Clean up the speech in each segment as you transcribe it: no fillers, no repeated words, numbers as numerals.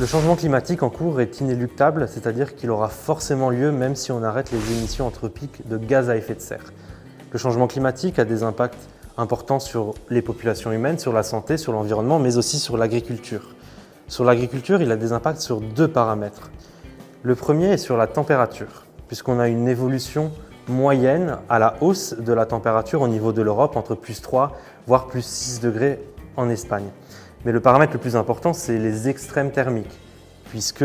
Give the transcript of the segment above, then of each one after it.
Le changement climatique en cours est inéluctable, c'est-à-dire qu'il aura forcément lieu même si on arrête les émissions anthropiques de gaz à effet de serre. Le changement climatique a des impacts importants sur les populations humaines, sur la santé, sur l'environnement, mais aussi sur l'agriculture. Sur l'agriculture, il a des impacts sur deux paramètres. Le premier est sur la température, puisqu'on a une évolution moyenne à la hausse de la température au niveau de l'Europe, entre plus 3 voire plus 6 degrés en Espagne. Mais le paramètre le plus important, c'est les extrêmes thermiques, puisque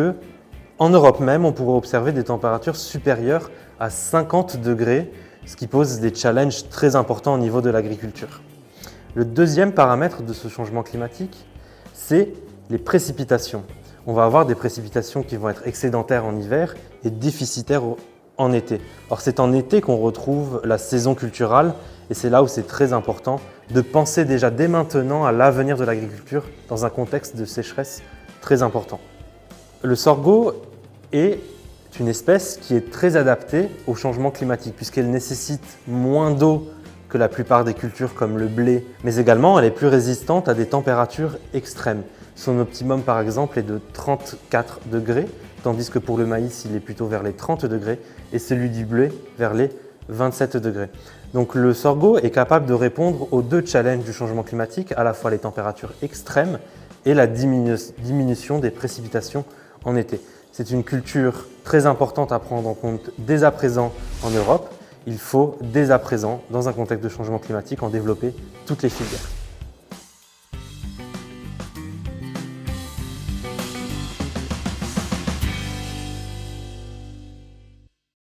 en Europe même, on pourrait observer des températures supérieures à 50 degrés, ce qui pose des challenges très importants au niveau de l'agriculture. Le deuxième paramètre de ce changement climatique, c'est les précipitations. On va avoir des précipitations qui vont être excédentaires en hiver et déficitaires en été. Or, c'est en été qu'on retrouve la saison culturale et c'est là où c'est très important de penser déjà dès maintenant à l'avenir de l'agriculture dans un contexte de sécheresse très important. Le sorgho est une espèce qui est très adaptée au changement climatique puisqu'elle nécessite moins d'eau que la plupart des cultures comme le blé, mais également elle est plus résistante à des températures extrêmes. Son optimum par exemple est de 34 degrés, tandis que pour le maïs il est plutôt vers les 30 degrés et celui du blé vers les 27 degrés. Donc le sorgho est capable de répondre aux deux challenges du changement climatique, à la fois les températures extrêmes et la diminution des précipitations en été. C'est une culture très importante à prendre en compte dès à présent en Europe. Il faut dès à présent, dans un contexte de changement climatique, en développer toutes les filières.